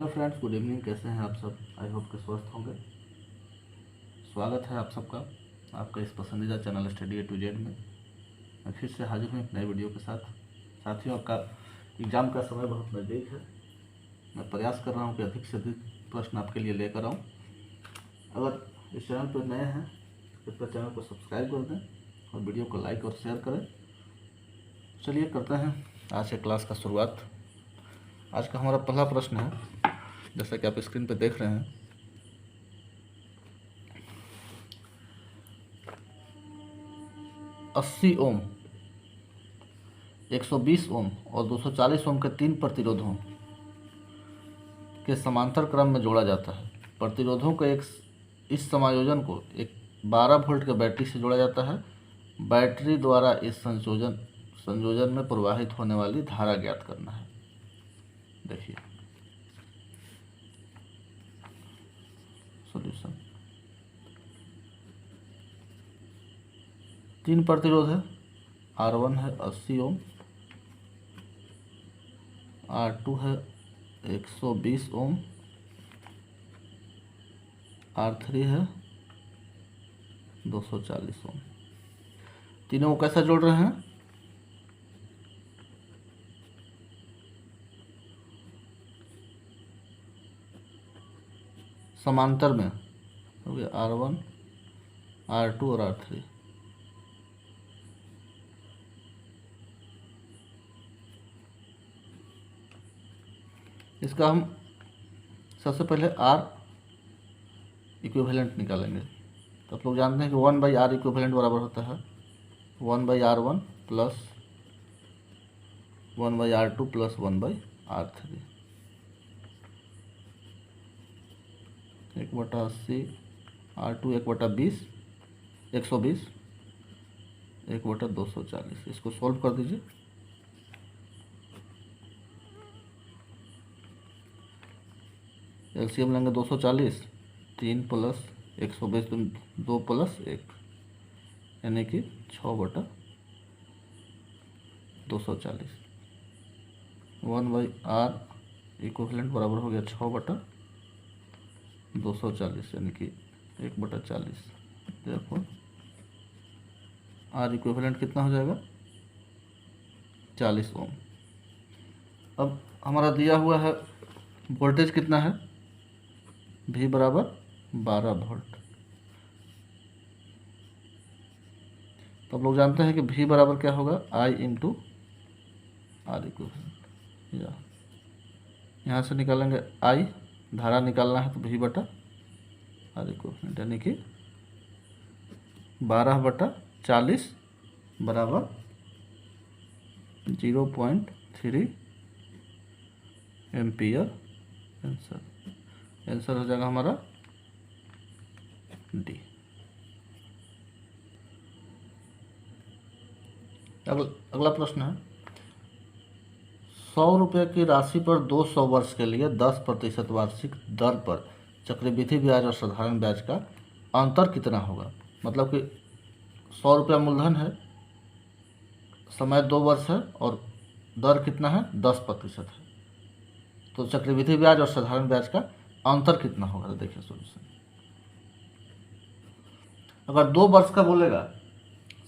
Hello friends, good evening. कैसे हैं आप सब? आई होप कि स्वस्थ होंगे। स्वागत है आप सबका आपका इस पसंदीदा channel study A to Z में। मैं फिर से हाजिर हूँ एक नए वीडियो के साथ। साथियों, आपका एग्ज़ाम का समय बहुत नज़दीक है। मैं प्रयास कर रहा हूँ कि अधिक से अधिक प्रश्न आपके लिए लेकर आऊँ। अगर इस चैनल पर नए हैं तो कृपया चैनल को सब्सक्राइब कर दें और वीडियो को लाइक और शेयर करें। चलिए करते हैं आज के क्लास का शुरुआत। आज का हमारा पहला प्रश्न है, जैसा कि आप स्क्रीन पर देख रहे हैं। 80 ओम, 120 ओम और 240 ओम के 3 प्रतिरोधों के समांतर क्रम में जोड़ा जाता है। प्रतिरोधों के इस समायोजन को एक 12 वोल्ट के बैटरी से जोड़ा जाता है। बैटरी द्वारा इस संयोजन में प्रवाहित होने वाली धारा ज्ञात करना है। देखिए सॉल्यूशन। 3 प्रतिरोध है। R1 है 80 ओम, R2 है 120 ओम, R3 है 240 ओम। तीनों को कैसा जोड़ रहे हैं? समांतर में हो गया R1, R2 और R3। इसका हम सबसे पहले R इक्विवेलेंट निकालेंगे। तो आप लोग जानते हैं कि 1/R इक्विवेलेंट बराबर होता है 1/R1 plus 1/R2 plus 1/R3। 1/80, R2 1/20, 120, 1/240। इसको सॉल्व कर दीजिए। एलसीएम लेंगे 240, 3 प्लस 120, 2 प्लस 1 यानी कि 6/240। 1/R इक्विवेलेंट बराबर हो गया 6/240 यानी कि 1/40। देखो R इक्विवेलेंट कितना हो जाएगा? 40 ओम। अब हमारा दिया हुआ है वोल्टेज कितना है? V बराबर 12 वोल्ट। तो आप लोग जानते हैं कि V बराबर क्या होगा? I into R equivalent. यहाँ से निकालेंगे I, धारा निकालना है तो V बटा R इक्विवेलेंट यानी कि 12/40 बराबर 0.3 एम्पियर। आंसर हो जाएगा हमारा D। अगला प्रश्न है, 100 रुपये की राशि पर 200 वर्ष के लिए 10% वार्षिक दर पर चक्रवृद्धि ब्याज और साधारण ब्याज का अंतर कितना होगा? मतलब कि 100 रुपया मूलधन है, समय 2 वर्ष है और दर कितना है? 10% है। तो चक्रवृद्धि ब्याज और साधारण ब्याज का अंतर कितना होगा? तो देखिए सॉल्यूशन। अगर 2 वर्ष का बोलेगा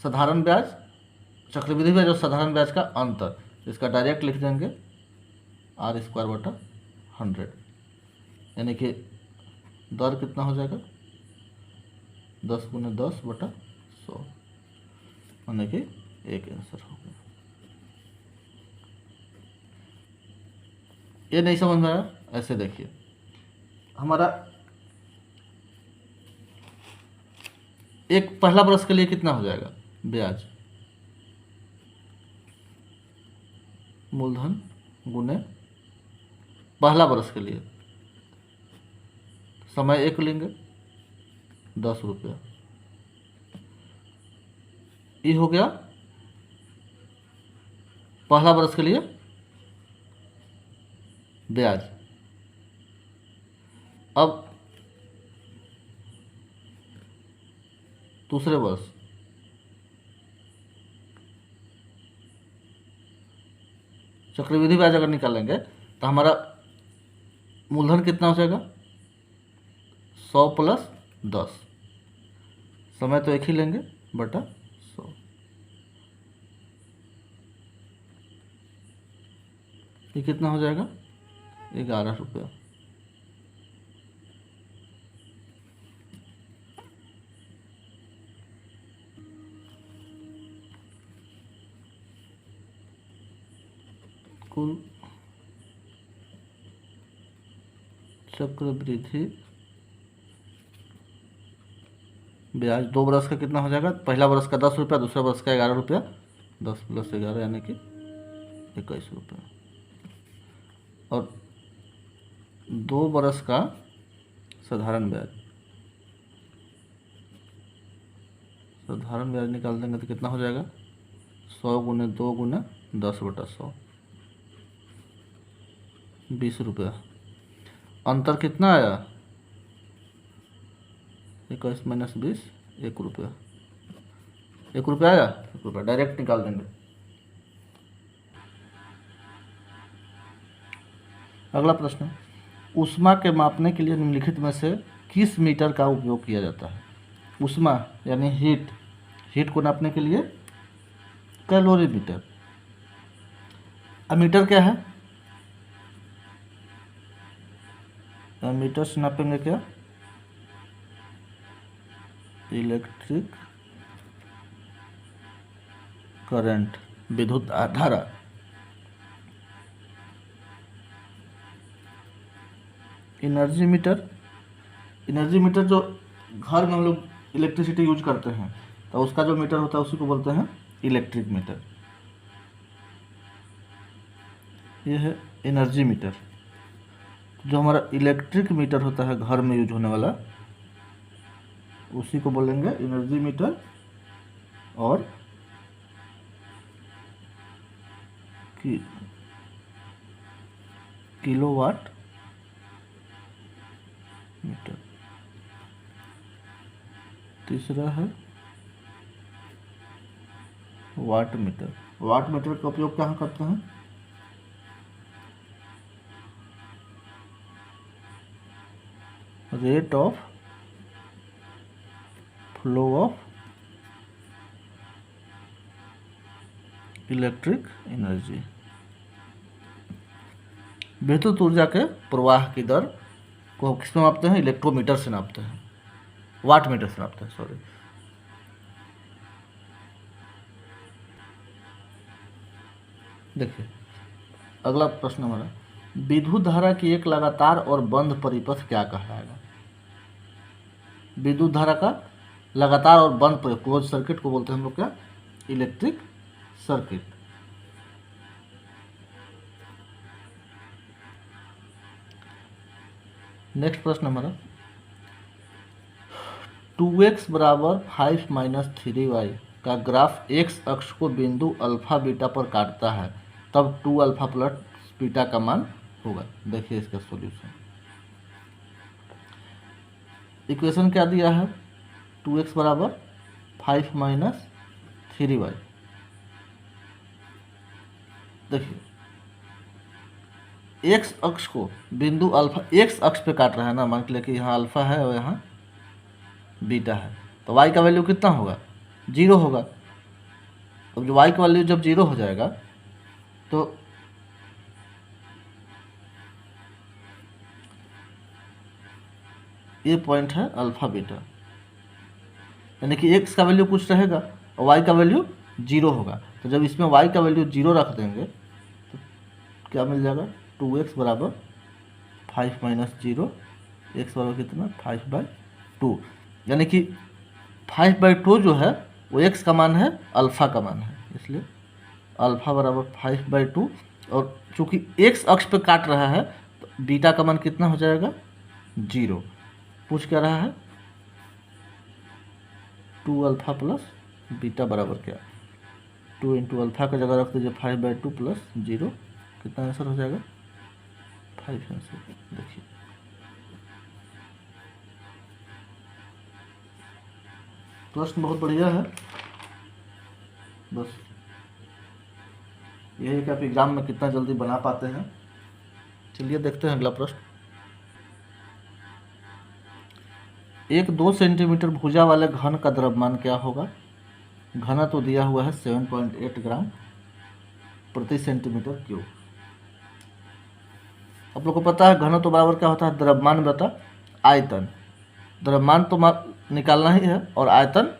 साधारण ब्याज, चक्रवृद्धि ब्याज और साधारण ब्याज का अंतर, इसका डायरेक्ट लिख देंगे R²/100 यानी कि दर कितना हो जाएगा? 10 × 10/100 यानी कि एक आंसर हो गया। ये नहीं समझ में आया? ऐसे देखिए, हमारा एक पहला वर्ष के लिए कितना हो जाएगा ब्याज? मूलधन गुने पहला वर्ष के लिए समय 1 लेंगे 10 रुपया। ये हो गया पहला वर्ष के लिए ब्याज। अब दूसरे वर्ष चक्रवृद्धि ब्याज अगर निकालेंगे तो हमारा मूलधन कितना हो जाएगा 100 प्लस 10, समय तो एक ही लेंगे बटा 100। ये कितना हो जाएगा 11 रुपया। कुल चक्रवृद्धि ब्याज 2 बरस का कितना हो जाएगा, पहला बरस का 10 रुपया, दूसरा बरस का 11 रुपया, 10 प्लस 11 यानी कि 21 रुपया। और 2 बरस का साधारण ब्याज, साधारण ब्याज निकाल देंगे तो कितना हो जाएगा 100 गुने 2 गुने 10 बटा 100, 20 रुपया। अंतर कितना आया 21 माइनस 20, 1 रुपया। 1 रुपया आया, 1 रुपया डायरेक्ट निकाल देंगे। अगला प्रश्न, ऊष्मा के मापने के लिए निम्नलिखित में से किस मीटर का उपयोग किया जाता है। ऊष्मा यानी हीट, हीट को नापने के लिए कैलोरीमीटर। अमीटर क्या है, मीटर से नापेंगे क्या इलेक्ट्रिक करंट, विद्युत धारा। एनर्जी मीटर, एनर्जी मीटर जो घर में हम लोग इलेक्ट्रिसिटी यूज करते हैं तो उसका जो मीटर होता है उसी को बोलते हैं इलेक्ट्रिक मीटर। ये है एनर्जी मीटर। जो हमारा इलेक्ट्रिक मीटर होता है घर में यूज होने वाला उसी को बोलेंगे एनर्जी मीटर। और किलोवाट मीटर। तीसरा है वाट मीटर। वाट मीटर का उपयोग कहाँ करते हैं, rate of flow of electric energy. विद्युत ऊर्जा के प्रवाह की दर को किस में नापते हैं, इलेक्ट्रोमीटर से नापते हैं, वाट मीटर से नापते हैं, सॉरी। देखिए अगला प्रश्न हमारा, विद्युत धारा की एक लगातार और बंद परिपथ क्या कहलाएगा। विद्युत धारा का लगातार और बंद परिपथ, क्लोज सर्किट को बोलते हैं हम लोग क्या, इलेक्ट्रिक सर्किट। नेक्स्ट प्रश्न हमारा, 2x बराबर 5 माइनस 3y का ग्राफ x अक्ष को बिंदु अल्फा बीटा पर काटता है, तब 2 अल्फा प्लस बीटा का मान होगा। देखिए इसका सॉल्यूशन, इक्वेशन क्या दिया है, 2x बराबर 5 माइनस 3y। देखिए x अक्ष को बिंदु अल्फा, x अक्ष पे काट रहा है ना, मान के लिए कि यहाँ अल्फा है और यहाँ बीटा है, तो y का वैल्यू कितना होगा 0 होगा। अब जो y का वैल्यू जब 0 हो जाएगा तो ये पॉइंट है अल्फा बीटा, यानी कि x का वैल्यू कुछ रहेगा और y का वैल्यू 0 होगा। तो जब इसमें y का वैल्यू 0 रख देंगे तो क्या मिल जाएगा, 2x बराबर 5 माइनस 0, x बराबर कितना 5/2, यानी कि 5/2 जो है वो x का मान है, अल्फा का मान है, इसलिए अल्फा बराबर 5/2। और चूंकि x अक्ष पे काट रहा है तो बीटा का मान कितना हो जाएगा 0। पूछ क्या रहा है, 2 अल्फा प्लस बीटा बराबर क्या, 2 इंटू अल्फा का जगह रख दीजिए 5/2 प्लस 0, कितना आंसर हो जाएगा 5 आंसर। देखिए प्रश्न बहुत बढ़िया है, बस यही कि आप एग्जाम में कितना जल्दी बना पाते हैं। चलिए देखते हैं अगला प्रश्न। एक 2 सेंटीमीटर भुजा वाले घन का द्रव्यमान क्या होगा। घन तो दिया हुआ है 7.8 ग्राम प्रति सेंटीमीटर क्यूब। आप लोग को पता है घन तो बराबर क्या होता है, द्रव्यमान बटा आयतन। द्रव्यमान तो निकालना ही है और आयतन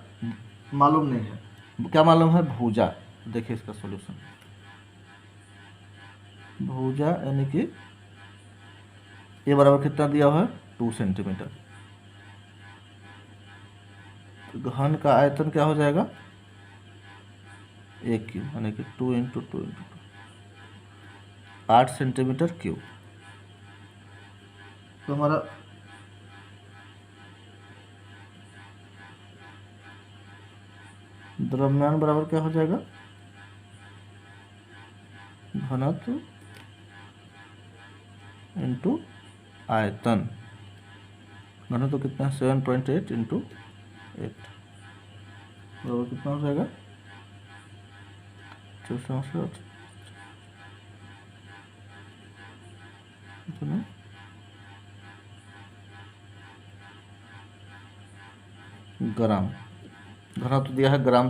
मालूम नहीं है। क्या मालूम है, भुजा। देखिए इसका सॉल्यूशन, भुजा यानी कि ये बराबर कितना दिया हुआ है 2 सेंटीमीटर। तो घन का आयतन क्या हो जाएगा 1 क्यूब, यानी कि 2 इंटू 2 इंटू 8 सेंटीमीटर क्यूब। तो हमारा द्रव्यमान बराबर क्या हो जाएगा, घनत्व इंटू आयतन। घनत्व तो कितना है 7.8 इंटू 8 बराबर कितना हो जाएगा 264 ग्राम। घनत्व दिया है ग्राम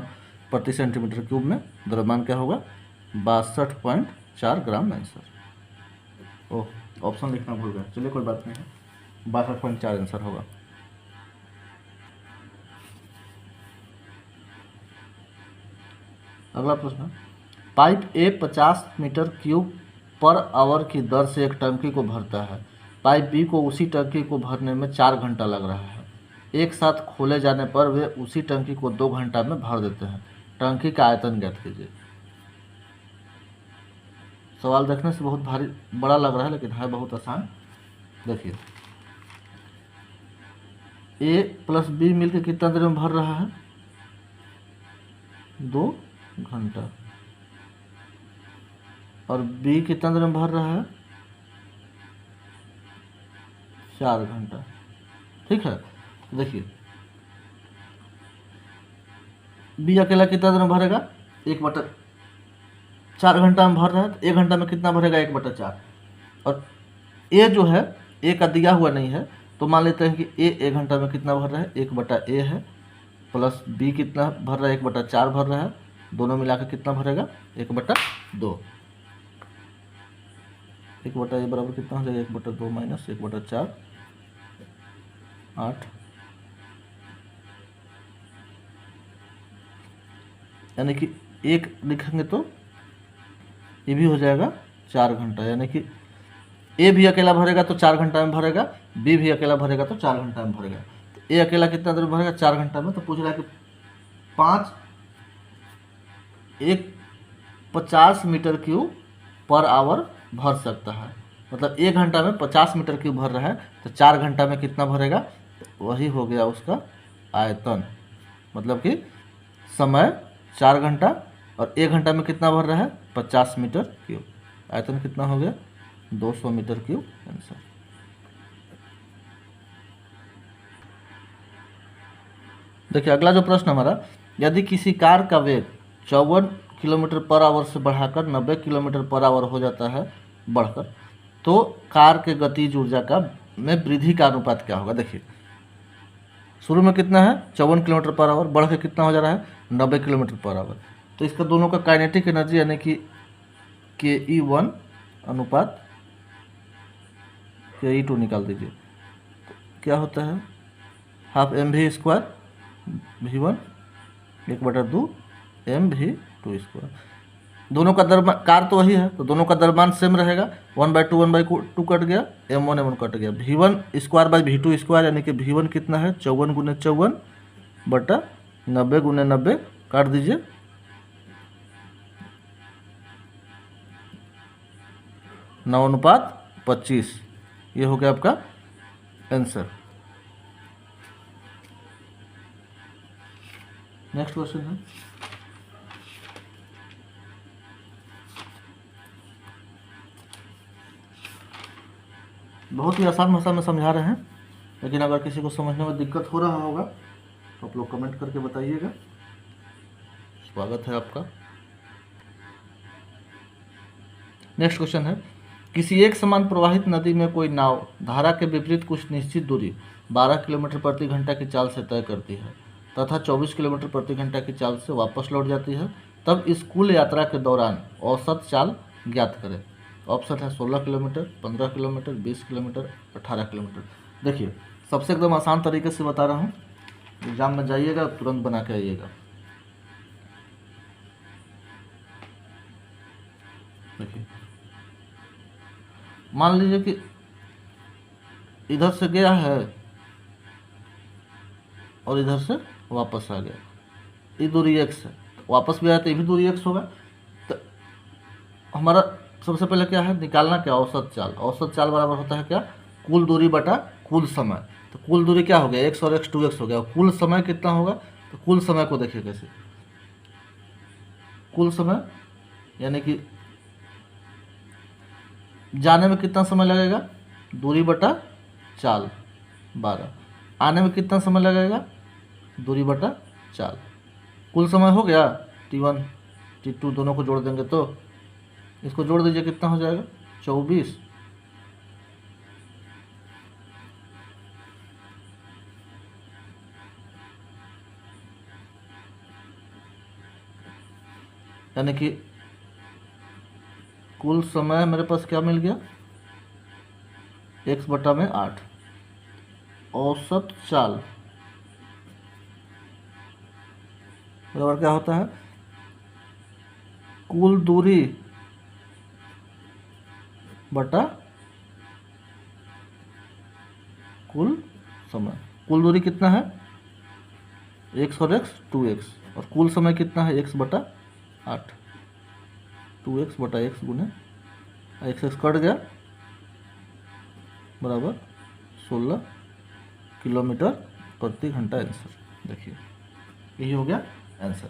प्रति सेंटीमीटर क्यूब में, द्रव्यमान क्या होगा 62.4 ग्राम आंसर। ओह, ऑप्शन लिखना भूल गया, चलिए कोई बात नहीं है, 62.4 आंसर होगा। अगला प्रश्न, pipe A 50 metre cube per hour की दर से एक टंकी को भरता है। पाइप बी को उसी टंकी को भरने में 4 घंटा लग रहा है। एक साथ खोले जाने पर वे उसी टंकी को 2 घंटा में भर देते हैं। टंकी का आयतन ज्ञात कीजिए। सवाल देखने से बहुत भारी बड़ा लग रहा है, लेकिन है बहुत आसान। देखिए, ए प्लस बी मिलकर कितना देर में भर रहा है 2 घंटा, और बी कितना देर में भर रहा है 4 घंटा। ठीक है, देखिए बी अकेला कितना देर में भरेगा 1/4 घंटा में भर रहा है, तो 1 घंटा में कितना भरेगा 1/4। और ए जो है ए का दिया हुआ नहीं है, तो मान लेते हैं कि ए 1 घंटा में कितना भर रहा है 1/a है, प्लस बी कितना भर रहा है 1/4 भर रहा है, दोनों मिलाकर कितना भरेगा 1/2। 1/a बराबर कितना हो जाएगा 1/2 माइनस 1/4 8, यानी कि 1 लिखेंगे तो ये भी हो जाएगा 4 घंटा, यानी कि ए भी अकेला भरेगा तो 4 घंटा में भरेगा, बी भी अकेला भरेगा तो 4 घंटा में भरेगा। तो ए अकेला कितना देर में भरेगा 4 घंटा में, तो पूछ रहा है कि 50 मीटर क्यूब पर आवर भर सकता है। मतलब 1 घंटा में 50 मीटर क्यूब भर रहा है, तो 4 घंटा में कितना भरेगा, वही हो गया उसका आयतन। मतलब कि समय 4 घंटा और 1 घंटा में कितना भर रहा है 50 मीटर क्यूब। आयतन कितना हो गया 200 मीटर क्यूब आंसर। देखिए अगला जो प्रश्न हमारा, यदि किसी कार का वेग 54 किलोमीटर पर आवर से बढ़ाकर 90 किलोमीटर पर आवर हो जाता है बढ़कर, तो कार के गतिज ऊर्जा का में वृद्धि का अनुपात क्या होगा। देखिए शुरू में कितना है 54 किलोमीटर पर आवर, बढ़ के कितना हो जा रहा है 90 किलोमीटर पर आवर। तो इसका दोनों का काइनेटिक एनर्जी यानी कि KE1 अनुपात KE2 निकाल दीजिए। क्या होता है हाफ mv² v1 1/2 mv2²। दोनों का द्रव्यमान, कार तो वही है तो दोनों का द्रव्यमान सेम रहेगा, 1/2 1/2 कट गया, m1 m1 कट गया, v1² यानी कि v1 कितना है 54 × 54 बटा 90 × 90 काट दीजिए, 9:25। ये हो गया आपका आंसर। नेक्स्ट क्वेश्चन है, बहुत ही आसान भाषा में समझा रहे हैं, लेकिन अगर किसी को समझने में दिक्कत हो रहा होगा तो आप लोग कमेंट करके बताइएगा। स्वागत है आपका। नेक्स्ट क्वेश्चन है, किसी एक समान प्रवाहित नदी में कोई नाव धारा के विपरीत कुछ निश्चित दूरी 12 किलोमीटर प्रति घंटा की चाल से तय करती है तथा 24 किलोमीटर प्रति घंटा की चाल से वापस लौट जाती है, तब इस कुल यात्रा के दौरान औसत चाल ज्ञात करें। ऑप्शन है 16 किलोमीटर, 15 किलोमीटर, 20 किलोमीटर, 18 किलोमीटर। देखिए सबसे एकदम आसान तरीके से बता रहा हूँ, एग्जाम में जाइएगा तुरंत बना के आइएगा। देखिए मान लीजिए कि इधर से गया है और इधर से वापस आ गया, ये दूरी x है, वापस भी आया तो ये भी दूरी x होगा। तो हमारा सबसे पहले क्या है, निकालना क्या, औसत चाल। औसत चाल बराबर होता है क्या, कुल दूरी बटा कुल समय। तो कुल दूरी क्या हो गया, x और x 2x हो गया। कुल समय कितना होगा, तो कुल समय को देखिए कैसे, कुल समय यानी कि जाने में कितना समय लगेगा, दूरी बटा चाल 12, आने में कितना समय लगेगा, दूरी बटा चाल। कुल समय हो गया, T1 T2 दोनों को जोड़ देंगे तो इसको जोड़ दीजिए, कितना हो जाएगा 24। यानी कि कुल समय मेरे पास क्या मिल गया, x बटा में 8। औसत चाल बराबर क्या होता है, कुल दूरी बटा कुल समय। कुल दूरी कितना है, x और x 2x, और कुल समय कितना है, x बटा 8। 2x बटा x गुने x कट गया बराबर 16 किलोमीटर प्रति घंटा आंसर। देखिए यही हो गया आंसर।